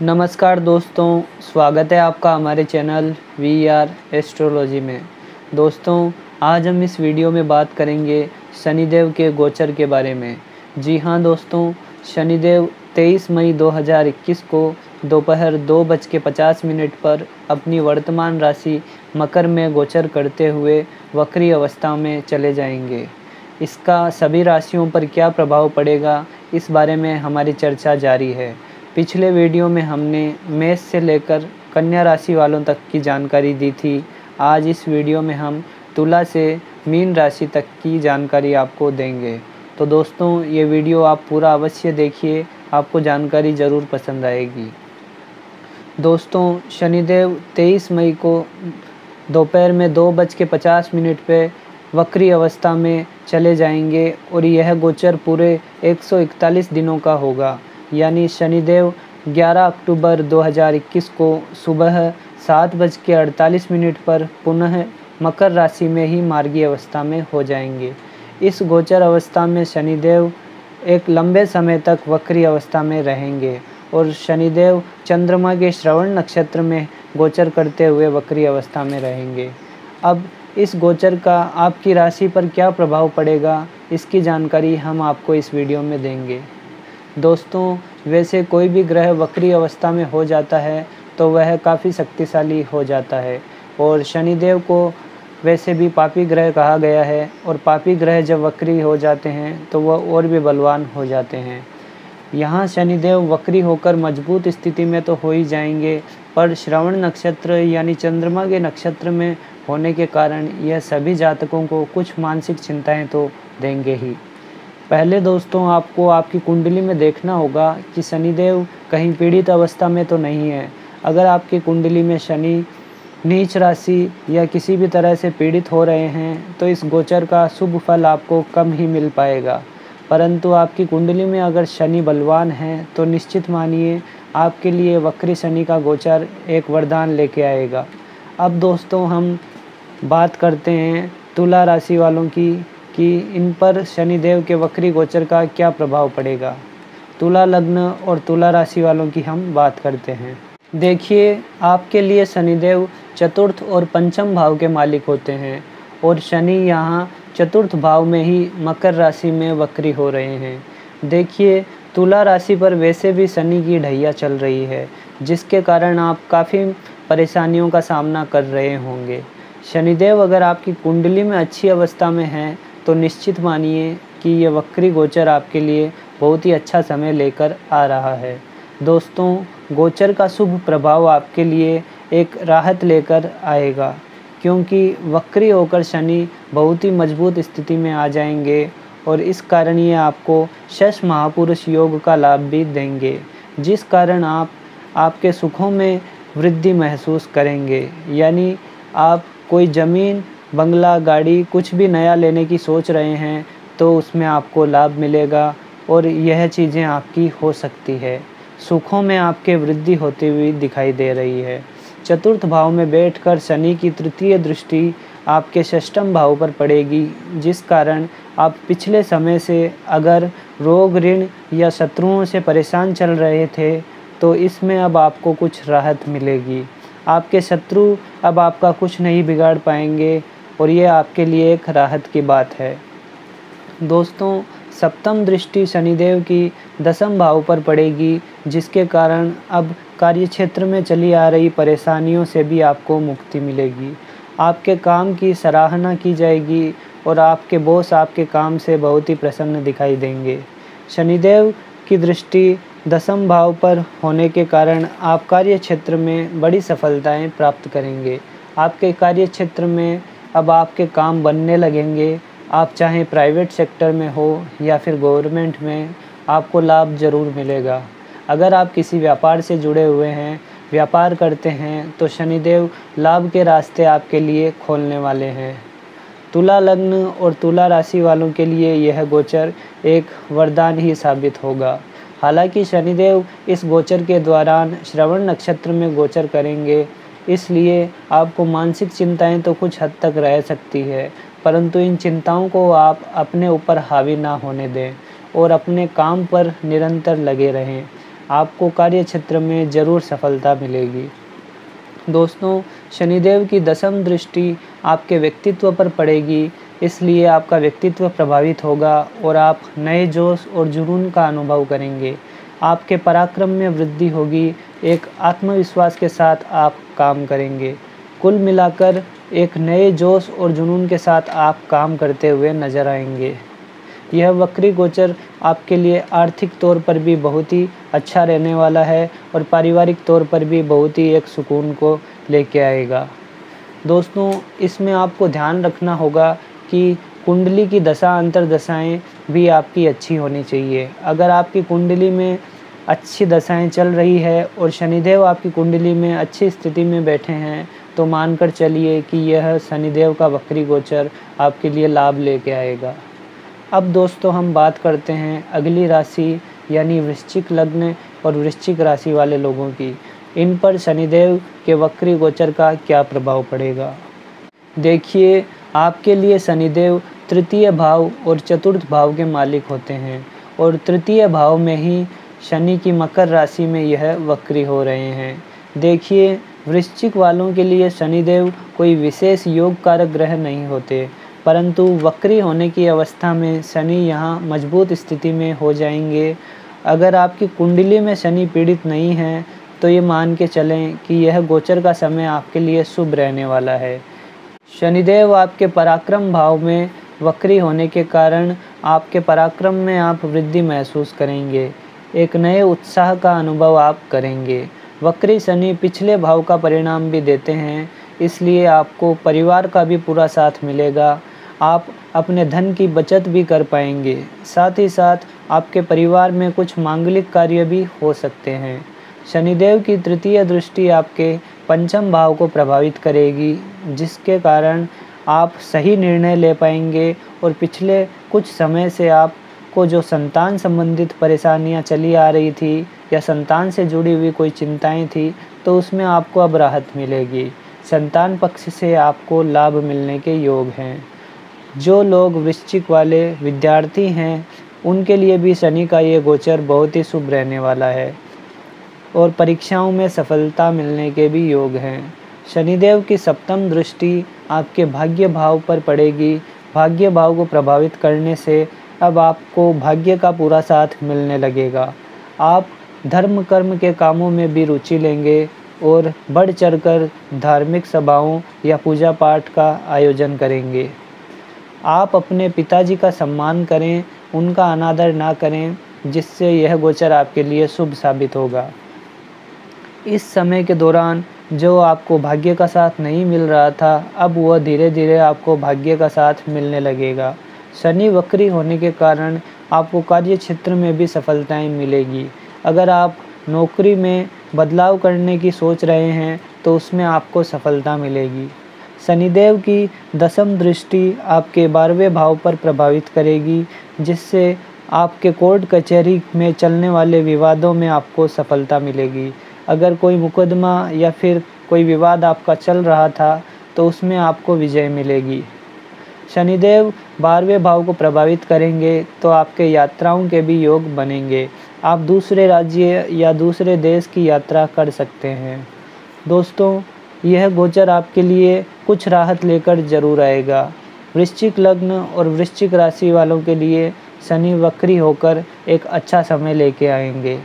नमस्कार दोस्तों, स्वागत है आपका हमारे चैनल वी आर एस्ट्रोलॉजी में। दोस्तों, आज हम इस वीडियो में बात करेंगे शनिदेव के गोचर के बारे में। जी हाँ दोस्तों, शनिदेव 23 मई 2021 को दोपहर 2:50 पर अपनी वर्तमान राशि मकर में गोचर करते हुए वक्री अवस्था में चले जाएंगे। इसका सभी राशियों पर क्या प्रभाव पड़ेगा, इस बारे में हमारी चर्चा जारी है। पिछले वीडियो में हमने मेष से लेकर कन्या राशि वालों तक की जानकारी दी थी। आज इस वीडियो में हम तुला से मीन राशि तक की जानकारी आपको देंगे। तो दोस्तों, ये वीडियो आप पूरा अवश्य देखिए, आपको जानकारी ज़रूर पसंद आएगी। दोस्तों, शनिदेव 23 मई को दोपहर में 2:50 पे वक्री अवस्था में चले जाएंगे और यह गोचर पूरे 141 दिनों का होगा। यानी शनिदेव 11 अक्टूबर 2021 को सुबह 7:48 पर पुनः मकर राशि में ही मार्गी अवस्था में हो जाएंगे। इस गोचर अवस्था में शनिदेव एक लंबे समय तक वक्री अवस्था में रहेंगे और शनिदेव चंद्रमा के श्रवण नक्षत्र में गोचर करते हुए वक्री अवस्था में रहेंगे। अब इस गोचर का आपकी राशि पर क्या प्रभाव पड़ेगा, इसकी जानकारी हम आपको इस वीडियो में देंगे। दोस्तों, वैसे कोई भी ग्रह वक्री अवस्था में हो जाता है तो वह काफ़ी शक्तिशाली हो जाता है और शनिदेव को वैसे भी पापी ग्रह कहा गया है और पापी ग्रह जब वक्री हो जाते हैं तो वह और भी बलवान हो जाते हैं। यहाँ शनिदेव वक्री होकर मजबूत स्थिति में तो हो ही जाएंगे, पर श्रवण नक्षत्र यानी चंद्रमा के नक्षत्र में होने के कारण यह सभी जातकों को कुछ मानसिक चिंताएं तो देंगे ही। पहले दोस्तों, आपको आपकी कुंडली में देखना होगा कि शनिदेव कहीं पीड़ित अवस्था में तो नहीं है। अगर आपकी कुंडली में शनि नीच राशि या किसी भी तरह से पीड़ित हो रहे हैं तो इस गोचर का शुभ फल आपको कम ही मिल पाएगा। परंतु आपकी कुंडली में अगर शनि बलवान है तो निश्चित मानिए आपके लिए वक्री शनि का गोचर एक वरदान लेके आएगा। अब दोस्तों, हम बात करते हैं तुला राशि वालों की कि इन पर शनिदेव के वक्री गोचर का क्या प्रभाव पड़ेगा। तुला लग्न और तुला राशि वालों की हम बात करते हैं। देखिए, आपके लिए शनिदेव चतुर्थ और पंचम भाव के मालिक होते हैं और शनि यहाँ चतुर्थ भाव में ही मकर राशि में वक्री हो रहे हैं। देखिए, तुला राशि पर वैसे भी शनि की ढैया चल रही है, जिसके कारण आप काफ़ी परेशानियों का सामना कर रहे होंगे। शनिदेव अगर आपकी कुंडली में अच्छी अवस्था में हैं तो निश्चित मानिए कि ये वक्री गोचर आपके लिए बहुत ही अच्छा समय लेकर आ रहा है। दोस्तों, गोचर का शुभ प्रभाव आपके लिए एक राहत लेकर आएगा, क्योंकि वक्री होकर शनि बहुत ही मजबूत स्थिति में आ जाएंगे और इस कारण ये आपको शश महापुरुष योग का लाभ भी देंगे, जिस कारण आप आपके सुखों में वृद्धि महसूस करेंगे। यानी आप कोई ज़मीन, बंगला, गाड़ी कुछ भी नया लेने की सोच रहे हैं तो उसमें आपको लाभ मिलेगा और यह चीज़ें आपकी हो सकती है। सुखों में आपके वृद्धि होती हुई दिखाई दे रही है। चतुर्थ भाव में बैठकर शनि की तृतीय दृष्टि आपके षष्ठम भाव पर पड़ेगी, जिस कारण आप पिछले समय से अगर रोग, ऋण या शत्रुओं से परेशान चल रहे थे तो इसमें अब आपको कुछ राहत मिलेगी। आपके शत्रु अब आपका कुछ नहीं बिगाड़ पाएंगे और ये आपके लिए एक राहत की बात है। दोस्तों, सप्तम दृष्टि शनिदेव की दसम भाव पर पड़ेगी, जिसके कारण अब कार्यक्षेत्र में चली आ रही परेशानियों से भी आपको मुक्ति मिलेगी। आपके काम की सराहना की जाएगी और आपके बॉस आपके काम से बहुत ही प्रसन्न दिखाई देंगे। शनिदेव की दृष्टि दसम भाव पर होने के कारण आप कार्यक्षेत्र में बड़ी सफलताएं प्राप्त करेंगे। आपके कार्यक्षेत्र में अब आपके काम बनने लगेंगे। आप चाहे प्राइवेट सेक्टर में हो या फिर गवर्नमेंट में, आपको लाभ ज़रूर मिलेगा। अगर आप किसी व्यापार से जुड़े हुए हैं, व्यापार करते हैं, तो शनिदेव लाभ के रास्ते आपके लिए खोलने वाले हैं। तुला लग्न और तुला राशि वालों के लिए यह गोचर एक वरदान ही साबित होगा। हालांकि शनिदेव इस गोचर के दौरान श्रवण नक्षत्र में गोचर करेंगे, इसलिए आपको मानसिक चिंताएं तो कुछ हद तक रह सकती है, परंतु इन चिंताओं को आप अपने ऊपर हावी ना होने दें और अपने काम पर निरंतर लगे रहें। आपको कार्य क्षेत्र में ज़रूर सफलता मिलेगी। दोस्तों, शनिदेव की दशम दृष्टि आपके व्यक्तित्व पर पड़ेगी, इसलिए आपका व्यक्तित्व प्रभावित होगा और आप नए जोश और जुनून का अनुभव करेंगे। आपके पराक्रम में वृद्धि होगी, एक आत्मविश्वास के साथ आप काम करेंगे। कुल मिलाकर एक नए जोश और जुनून के साथ आप काम करते हुए नजर आएंगे। यह वक्री गोचर आपके लिए आर्थिक तौर पर भी बहुत ही अच्छा रहने वाला है और पारिवारिक तौर पर भी बहुत ही एक सुकून को लेके आएगा। दोस्तों, इसमें आपको ध्यान रखना होगा कि कुंडली की दशा अंतर्दशाएं भी आपकी अच्छी होनी चाहिए। अगर आपकी कुंडली में अच्छी दशाएं चल रही है और शनिदेव आपकी कुंडली में अच्छी स्थिति में बैठे हैं, तो मानकर चलिए कि यह शनिदेव का वक्री गोचर आपके लिए लाभ लेके आएगा। अब दोस्तों, हम बात करते हैं अगली राशि यानी वृश्चिक लग्न और वृश्चिक राशि वाले लोगों की। इन पर शनिदेव के वक्री गोचर का क्या प्रभाव पड़ेगा। देखिए, आपके लिए शनिदेव तृतीय भाव और चतुर्थ भाव के मालिक होते हैं और तृतीय भाव में ही शनि की मकर राशि में यह वक्री हो रहे हैं। देखिए, वृश्चिक वालों के लिए शनिदेव कोई विशेष योग कारक ग्रह नहीं होते, परंतु वक्री होने की अवस्था में शनि यहाँ मजबूत स्थिति में हो जाएंगे। अगर आपकी कुंडली में शनि पीड़ित नहीं है, तो ये मान के चलें कि यह गोचर का समय आपके लिए शुभ रहने वाला है। शनिदेव आपके पराक्रम भाव में वक्री होने के कारण आपके पराक्रम में आप वृद्धि महसूस करेंगे। एक नए उत्साह का अनुभव आप करेंगे। वक्री शनि पिछले भाव का परिणाम भी देते हैं, इसलिए आपको परिवार का भी पूरा साथ मिलेगा। आप अपने धन की बचत भी कर पाएंगे। साथ ही साथ आपके परिवार में कुछ मांगलिक कार्य भी हो सकते हैं। शनिदेव की तृतीय दृष्टि आपके पंचम भाव को प्रभावित करेगी, जिसके कारण आप सही निर्णय ले पाएंगे और पिछले कुछ समय से आपको जो संतान संबंधित परेशानियां चली आ रही थी या संतान से जुड़ी हुई कोई चिंताएं थी, तो उसमें आपको अब राहत मिलेगी। संतान पक्ष से आपको लाभ मिलने के योग हैं। जो लोग वृश्चिक वाले विद्यार्थी हैं, उनके लिए भी शनि का ये गोचर बहुत ही शुभ रहने वाला है और परीक्षाओं में सफलता मिलने के भी योग हैं। शनिदेव की सप्तम दृष्टि आपके भाग्य भाव पर पड़ेगी। भाग्य भाव को प्रभावित करने से अब आपको भाग्य का पूरा साथ मिलने लगेगा। आप धर्म कर्म के कामों में भी रुचि लेंगे और बढ़ चढ़कर धार्मिक सभाओं या पूजा पाठ का आयोजन करेंगे। आप अपने पिताजी का सम्मान करें, उनका अनादर ना करें, जिससे यह गोचर आपके लिए शुभ साबित होगा। इस समय के दौरान जो आपको भाग्य का साथ नहीं मिल रहा था, अब वह धीरे धीरे आपको भाग्य का साथ मिलने लगेगा। शनि वक्री होने के कारण आपको कार्य क्षेत्र में भी सफलताएं मिलेगी। अगर आप नौकरी में बदलाव करने की सोच रहे हैं, तो उसमें आपको सफलता मिलेगी। शनिदेव की दशम दृष्टि आपके 12वें भाव पर प्रभावित करेगी, जिससे आपके कोर्ट कचहरी में चलने वाले विवादों में आपको सफलता मिलेगी। अगर कोई मुकदमा या फिर कोई विवाद आपका चल रहा था, तो उसमें आपको विजय मिलेगी। शनिदेव 12वें भाव को प्रभावित करेंगे, तो आपके यात्राओं के भी योग बनेंगे। आप दूसरे राज्य या दूसरे देश की यात्रा कर सकते हैं। दोस्तों, यह गोचर आपके लिए कुछ राहत लेकर जरूर आएगा। वृश्चिक लग्न और वृश्चिक राशि वालों के लिए शनि वक्री होकर एक अच्छा समय लेके आएंगे।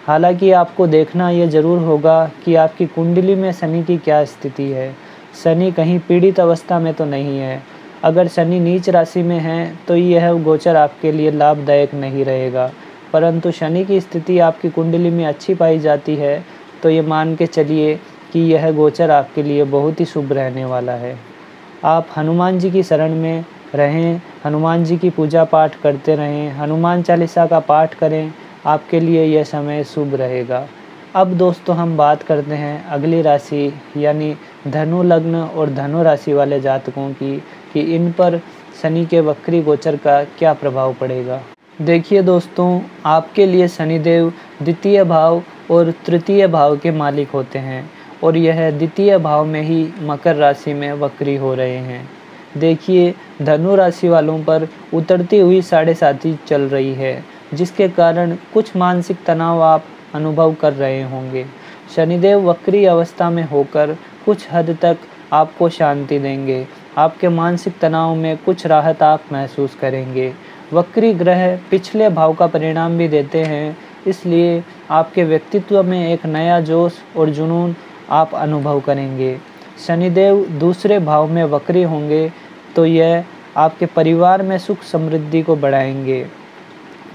हालांकि आपको देखना यह जरूर होगा कि आपकी कुंडली में शनि की क्या स्थिति है। शनि कहीं पीड़ित अवस्था में तो नहीं है। अगर शनि नीच राशि में है, तो यह गोचर आपके लिए लाभदायक नहीं रहेगा, परंतु शनि की स्थिति आपकी कुंडली में अच्छी पाई जाती है, तो ये मान के चलिए कि यह गोचर आपके लिए बहुत ही शुभ रहने वाला है। आप हनुमान जी की शरण में रहें, हनुमान जी की पूजा पाठ करते रहें, हनुमान चालीसा का पाठ करें, आपके लिए यह समय शुभ रहेगा। अब दोस्तों, हम बात करते हैं अगली राशि यानी धनु लग्न और धनु राशि वाले जातकों की कि इन पर शनि के वक्री गोचर का क्या प्रभाव पड़ेगा। देखिए दोस्तों, आपके लिए शनिदेव द्वितीय भाव और तृतीय भाव के मालिक होते हैं और यह द्वितीय भाव में ही मकर राशि में वक्री हो रहे हैं। देखिए, धनु राशि वालों पर उतरती हुई 7.5 चल रही है, जिसके कारण कुछ मानसिक तनाव आप अनुभव कर रहे होंगे। शनिदेव वक्री अवस्था में होकर कुछ हद तक आपको शांति देंगे। आपके मानसिक तनाव में कुछ राहत आप महसूस करेंगे। वक्री ग्रह पिछले भाव का परिणाम भी देते हैं, इसलिए आपके व्यक्तित्व में एक नया जोश और जुनून आप अनुभव करेंगे। शनिदेव दूसरे भाव में वक्री होंगे तो यह आपके परिवार में सुख समृद्धि को बढ़ाएंगे।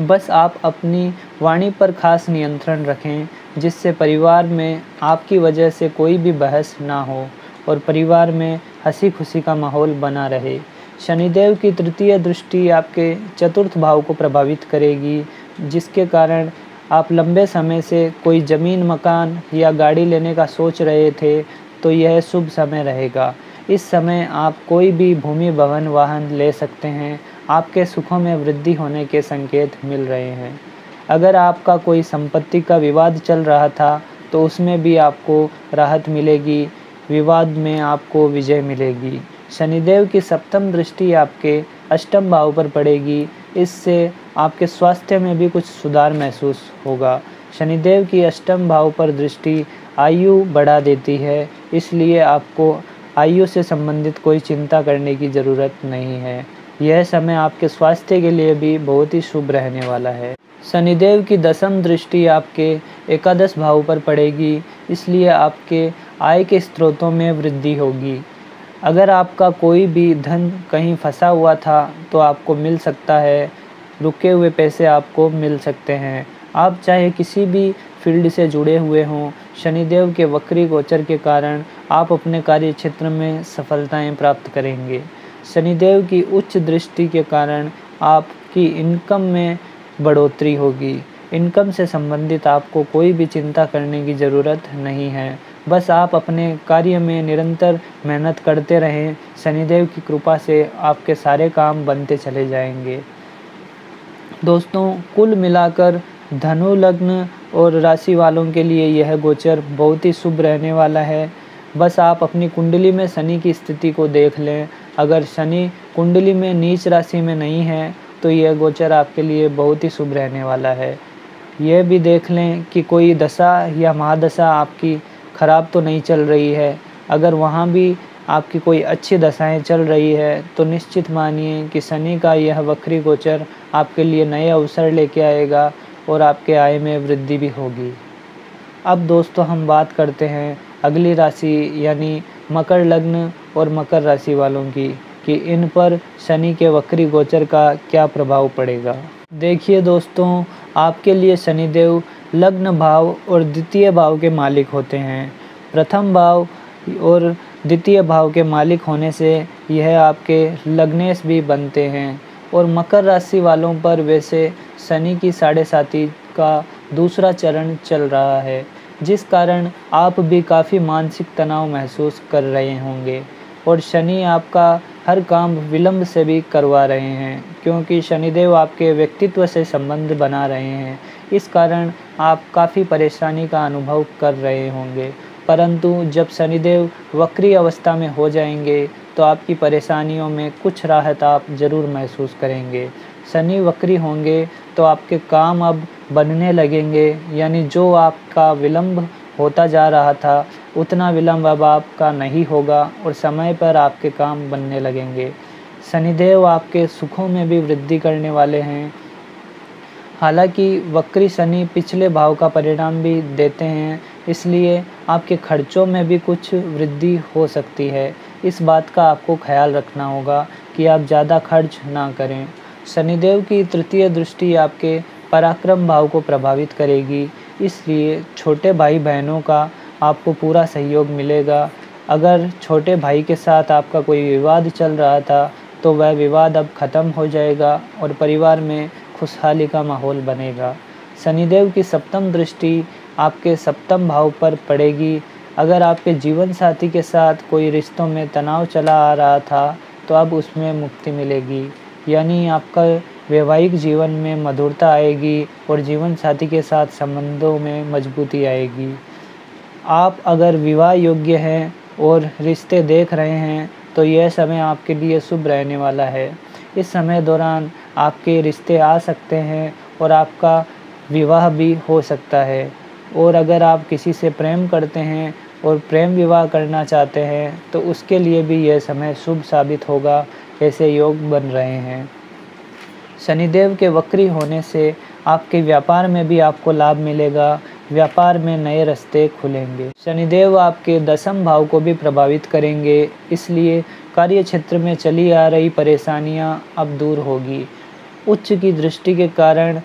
बस आप अपनी वाणी पर खास नियंत्रण रखें, जिससे परिवार में आपकी वजह से कोई भी बहस ना हो और परिवार में हंसी खुशी का माहौल बना रहे। शनिदेव की तृतीय दृष्टि आपके चतुर्थ भाव को प्रभावित करेगी, जिसके कारण आप लंबे समय से कोई ज़मीन, मकान या गाड़ी लेने का सोच रहे थे तो यह शुभ समय रहेगा। इस समय आप कोई भी भूमि, भवन, वाहन ले सकते हैं। आपके सुखों में वृद्धि होने के संकेत मिल रहे हैं। अगर आपका कोई संपत्ति का विवाद चल रहा था तो उसमें भी आपको राहत मिलेगी, विवाद में आपको विजय मिलेगी। शनिदेव की सप्तम दृष्टि आपके अष्टम भाव पर पड़ेगी, इससे आपके स्वास्थ्य में भी कुछ सुधार महसूस होगा। शनिदेव की अष्टम भाव पर दृष्टि आयु बढ़ा देती है, इसलिए आपको आयु से संबंधित कोई चिंता करने की ज़रूरत नहीं है। यह समय आपके स्वास्थ्य के लिए भी बहुत ही शुभ रहने वाला है। शनिदेव की दसम दृष्टि आपके एकादश भाव पर पड़ेगी, इसलिए आपके आय के स्रोतों में वृद्धि होगी। अगर आपका कोई भी धन कहीं फंसा हुआ था तो आपको मिल सकता है, रुके हुए पैसे आपको मिल सकते हैं। आप चाहे किसी भी फील्ड से जुड़े हुए हों, शनिदेव के वक्री गोचर के कारण आप अपने कार्य क्षेत्र में सफलताएं प्राप्त करेंगे। शनिदेव की उच्च दृष्टि के कारण आपकी इनकम में बढ़ोतरी होगी। इनकम से संबंधित आपको कोई भी चिंता करने की ज़रूरत नहीं है। बस आप अपने कार्य में निरंतर मेहनत करते रहें। शनिदेव की कृपा से आपके सारे काम बनते चले जाएंगे। दोस्तों, कुल मिलाकर धनु लग्न और राशि वालों के लिए यह गोचर बहुत ही शुभ रहने वाला है। बस आप अपनी कुंडली में शनि की स्थिति को देख लें। अगर शनि कुंडली में नीच राशि में नहीं है तो यह गोचर आपके लिए बहुत ही शुभ रहने वाला है। यह भी देख लें कि कोई दशा या महादशा आपकी खराब तो नहीं चल रही है। अगर वहाँ भी आपकी कोई अच्छी दशाएं चल रही है तो निश्चित मानिए कि शनि का यह वक्री गोचर आपके लिए नए अवसर लेके आएगा और आपके आय में वृद्धि भी होगी। अब दोस्तों, हम बात करते हैं अगली राशि यानी मकर लग्न और मकर राशि वालों की कि इन पर शनि के वक्री गोचर का क्या प्रभाव पड़ेगा। देखिए दोस्तों, आपके लिए शनिदेव लग्न भाव और द्वितीय भाव के मालिक होते हैं। प्रथम भाव और द्वितीय भाव के मालिक होने से यह आपके लग्नेश भी बनते हैं। और मकर राशि वालों पर वैसे शनि की 7.5 का दूसरा चरण चल रहा है, जिस कारण आप भी काफ़ी मानसिक तनाव महसूस कर रहे होंगे। और शनि आपका हर काम विलंब से भी करवा रहे हैं, क्योंकि शनिदेव आपके व्यक्तित्व से संबंध बना रहे हैं। इस कारण आप काफ़ी परेशानी का अनुभव कर रहे होंगे। परंतु जब शनिदेव वक्री अवस्था में हो जाएंगे तो आपकी परेशानियों में कुछ राहत आप ज़रूर महसूस करेंगे। शनि वक्री होंगे तो आपके काम अब बनने लगेंगे, यानी जो आपका विलंब होता जा रहा था उतना विलंब अब आपका नहीं होगा और समय पर आपके काम बनने लगेंगे। शनिदेव आपके सुखों में भी वृद्धि करने वाले हैं। हालांकि वक्री शनि पिछले भाव का परिणाम भी देते हैं, इसलिए आपके खर्चों में भी कुछ वृद्धि हो सकती है। इस बात का आपको ख्याल रखना होगा कि आप ज़्यादा खर्च ना करें। शनिदेव की तृतीय दृष्टि आपके पराक्रम भाव को प्रभावित करेगी, इसलिए छोटे भाई बहनों का आपको पूरा सहयोग मिलेगा। अगर छोटे भाई के साथ आपका कोई विवाद चल रहा था तो वह विवाद अब ख़त्म हो जाएगा और परिवार में खुशहाली का माहौल बनेगा। शनिदेव की सप्तम दृष्टि आपके सप्तम भाव पर पड़ेगी। अगर आपके जीवन साथी के साथ कोई रिश्तों में तनाव चला आ रहा था तो अब उसमें मुक्ति मिलेगी, यानी आपका वैवाहिक जीवन में मधुरता आएगी और जीवन साथी के साथ संबंधों में मजबूती आएगी। आप अगर विवाह योग्य हैं और रिश्ते देख रहे हैं तो यह समय आपके लिए शुभ रहने वाला है। इस समय दौरान आपके रिश्ते आ सकते हैं और आपका विवाह भी हो सकता है। और अगर आप किसी से प्रेम करते हैं और प्रेम विवाह करना चाहते हैं तो उसके लिए भी यह समय शुभ साबित होगा, ऐसे योग बन रहे हैं। शनिदेव के वक्री होने से आपके व्यापार में भी आपको लाभ मिलेगा, व्यापार में नए रास्ते खुलेंगे। शनिदेव आपके दसम भाव को भी प्रभावित करेंगे, इसलिए कार्य क्षेत्र में चली आ रही परेशानियां अब दूर होगी। उच्च की दृष्टि के कारण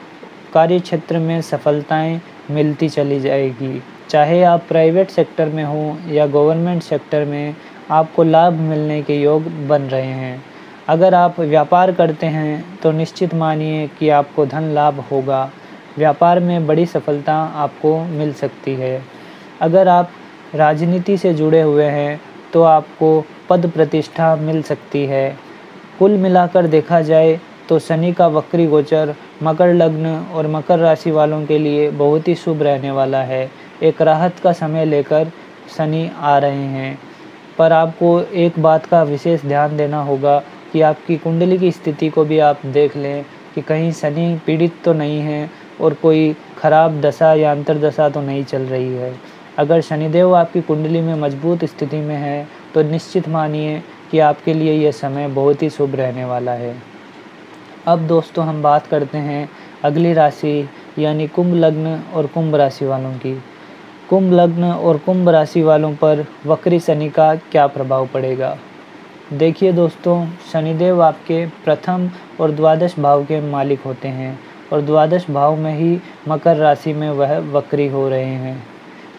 कार्य क्षेत्र में सफलताएं मिलती चली जाएगी। चाहे आप प्राइवेट सेक्टर में हो या गवर्नमेंट सेक्टर में, आपको लाभ मिलने के योग बन रहे हैं। अगर आप व्यापार करते हैं तो निश्चित मानिए कि आपको धन लाभ होगा, व्यापार में बड़ी सफलता आपको मिल सकती है। अगर आप राजनीति से जुड़े हुए हैं तो आपको पद प्रतिष्ठा मिल सकती है। कुल मिलाकर देखा जाए तो शनि का वक्री गोचर मकर लग्न और मकर राशि वालों के लिए बहुत ही शुभ रहने वाला है। एक राहत का समय लेकर शनि आ रहे हैं, पर आपको एक बात का विशेष ध्यान देना होगा कि आपकी कुंडली की स्थिति को भी आप देख लें कि कहीं शनि पीड़ित तो नहीं है और कोई खराब दशा या अंतर्दशा तो नहीं चल रही है। अगर शनिदेव आपकी कुंडली में मजबूत स्थिति में है तो निश्चित मानिए कि आपके लिए यह समय बहुत ही शुभ रहने वाला है। अब दोस्तों हम बात करते हैं अगली राशि यानी कुंभ लग्न और कुंभ राशि वालों की। कुंभ लग्न और कुंभ राशि वालों पर वक्री शनि का क्या प्रभाव पड़ेगा। देखिए दोस्तों, शनिदेव आपके प्रथम और द्वादश भाव के मालिक होते हैं और द्वादश भाव में ही मकर राशि में वह वक्री हो रहे हैं।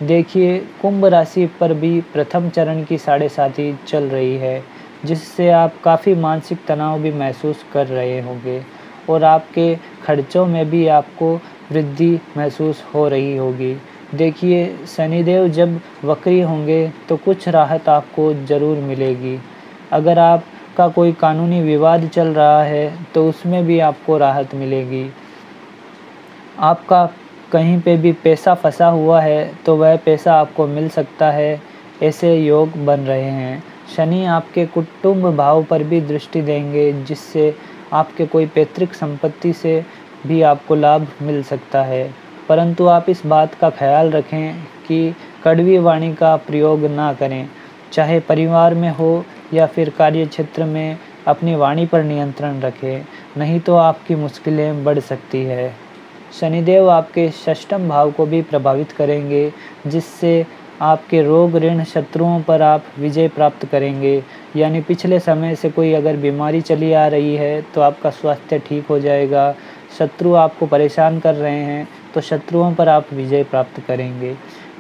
देखिए, कुंभ राशि पर भी प्रथम चरण की 7.5 चल रही है, जिससे आप काफ़ी मानसिक तनाव भी महसूस कर रहे होंगे और आपके खर्चों में भी आपको वृद्धि महसूस हो रही होगी। देखिए, शनिदेव जब वक्री होंगे तो कुछ राहत आपको ज़रूर मिलेगी। अगर आपका कोई कानूनी विवाद चल रहा है तो उसमें भी आपको राहत मिलेगी। आपका कहीं पे भी पैसा फंसा हुआ है तो वह पैसा आपको मिल सकता है, ऐसे योग बन रहे हैं। शनि आपके कुटुंब भाव पर भी दृष्टि देंगे, जिससे आपके कोई पैतृक संपत्ति से भी आपको लाभ मिल सकता है। परंतु आप इस बात का ख्याल रखें कि कड़वी वाणी का प्रयोग ना करें, चाहे परिवार में हो या फिर कार्य क्षेत्र में। अपनी वाणी पर नियंत्रण रखें, नहीं तो आपकी मुश्किलें बढ़ सकती है। शनिदेव आपके षष्ठम भाव को भी प्रभावित करेंगे, जिससे आपके रोग ऋण शत्रुओं पर आप विजय प्राप्त करेंगे। यानी पिछले समय से कोई अगर बीमारी चली आ रही है तो आपका स्वास्थ्य ठीक हो जाएगा। शत्रु आपको परेशान कर रहे हैं तो शत्रुओं पर आप विजय प्राप्त करेंगे।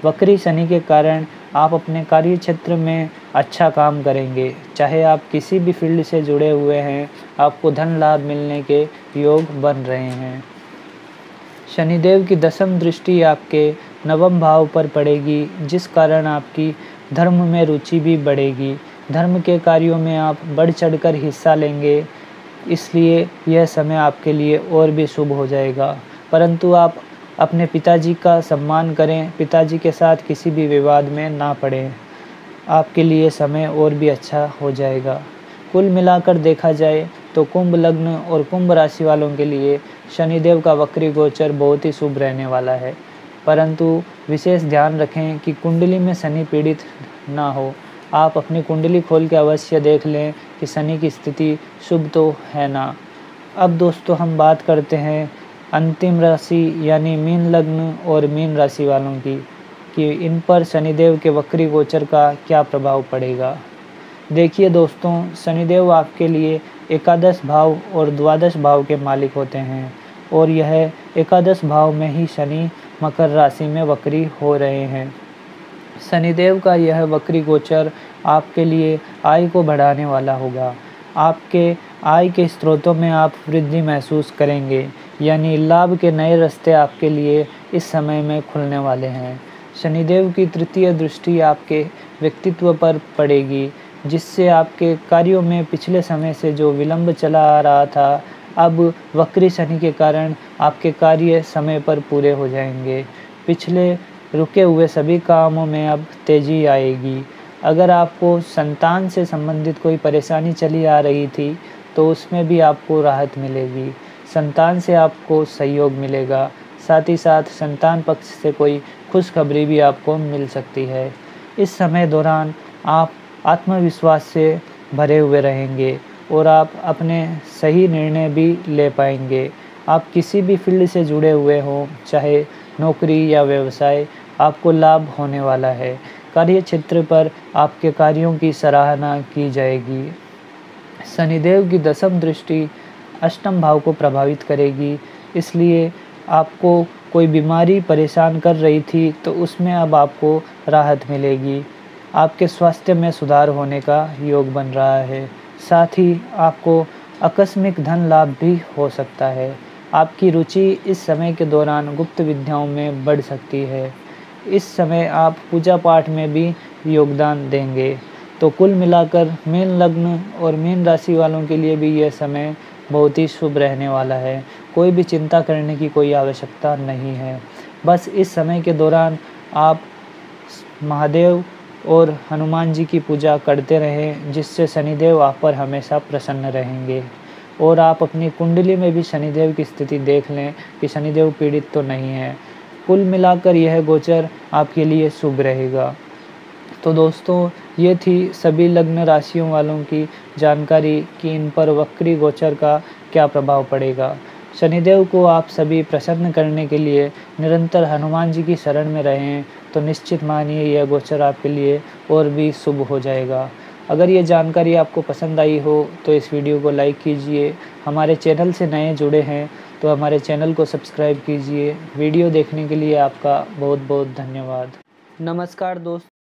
वक्री शनि के कारण आप अपने कार्य क्षेत्र में अच्छा काम करेंगे। चाहे आप किसी भी फील्ड से जुड़े हुए हैं, आपको धन लाभ मिलने के योग बन रहे हैं। शनिदेव की दसम दृष्टि आपके नवम भाव पर पड़ेगी, जिस कारण आपकी धर्म में रुचि भी बढ़ेगी। धर्म के कार्यों में आप बढ़ चढ़कर हिस्सा लेंगे, इसलिए यह समय आपके लिए और भी शुभ हो जाएगा। परंतु आप अपने पिताजी का सम्मान करें, पिताजी के साथ किसी भी विवाद में ना पड़ें, आपके लिए समय और भी अच्छा हो जाएगा। कुल मिलाकर देखा जाए तो कुंभ लग्न और कुंभ राशि वालों के लिए शनिदेव का वक्री गोचर बहुत ही शुभ रहने वाला है। परंतु विशेष ध्यान रखें कि कुंडली में शनि पीड़ित ना हो। आप अपनी कुंडली खोल के अवश्य देख लें कि शनि की स्थिति शुभ तो है ना। अब दोस्तों हम बात करते हैं अंतिम राशि यानी मीन लग्न और मीन राशि वालों की, कि इन पर शनिदेव के वक्री गोचर का क्या प्रभाव पड़ेगा। देखिए दोस्तों, शनिदेव आपके लिए एकादश भाव और द्वादश भाव के मालिक होते हैं और यह एकादश भाव में ही शनि मकर राशि में वक्री हो रहे हैं। शनिदेव का यह वक्री गोचर आपके लिए आय को बढ़ाने वाला होगा। आपके आय के स्रोतों में आप वृद्धि महसूस करेंगे, यानी लाभ के नए रास्ते आपके लिए इस समय में खुलने वाले हैं। शनिदेव की तृतीय दृष्टि आपके व्यक्तित्व पर पड़ेगी, जिससे आपके कार्यों में पिछले समय से जो विलंब चला आ रहा था, अब वक्री शनि के कारण आपके कार्य समय पर पूरे हो जाएंगे। पिछले रुके हुए सभी कामों में अब तेजी आएगी। अगर आपको संतान से संबंधित कोई परेशानी चली आ रही थी तो उसमें भी आपको राहत मिलेगी। संतान से आपको सहयोग मिलेगा, साथ ही साथ संतान पक्ष से कोई खुशखबरी भी आपको मिल सकती है। इस समय दौरान आप आत्मविश्वास से भरे हुए रहेंगे और आप अपने सही निर्णय भी ले पाएंगे। आप किसी भी फील्ड से जुड़े हुए हों, चाहे नौकरी या व्यवसाय, आपको लाभ होने वाला है। कार्य क्षेत्र पर आपके कार्यों की सराहना की जाएगी। शनिदेव की दशम दृष्टि अष्टम भाव को प्रभावित करेगी, इसलिए आपको कोई बीमारी परेशान कर रही थी तो उसमें अब आपको राहत मिलेगी। आपके स्वास्थ्य में सुधार होने का योग बन रहा है। साथ ही आपको आकस्मिक धन लाभ भी हो सकता है। आपकी रुचि इस समय के दौरान गुप्त विद्याओं में बढ़ सकती है। इस समय आप पूजा पाठ में भी योगदान देंगे। तो कुल मिलाकर मीन लग्न और मीन राशि वालों के लिए भी यह समय बहुत ही शुभ रहने वाला है। कोई भी चिंता करने की कोई आवश्यकता नहीं है। बस इस समय के दौरान आप महादेव और हनुमान जी की पूजा करते रहें, जिससे शनिदेव आप पर हमेशा प्रसन्न रहेंगे। और आप अपनी कुंडली में भी शनिदेव की स्थिति देख लें कि शनिदेव पीड़ित तो नहीं है। कुल मिलाकर यह गोचर आपके लिए शुभ रहेगा। तो दोस्तों, ये थी सभी लग्न राशियों वालों की जानकारी कि इन पर वक्री गोचर का क्या प्रभाव पड़ेगा। शनिदेव को आप सभी प्रसन्न करने के लिए निरंतर हनुमान जी की शरण में रहें, तो निश्चित मानिए यह गोचर आपके लिए और भी शुभ हो जाएगा। अगर ये जानकारी आपको पसंद आई हो तो इस वीडियो को लाइक कीजिए। हमारे चैनल से नए जुड़े हैं तो हमारे चैनल को सब्सक्राइब कीजिए। वीडियो देखने के लिए आपका बहुत बहुत धन्यवाद। नमस्कार दोस्तों।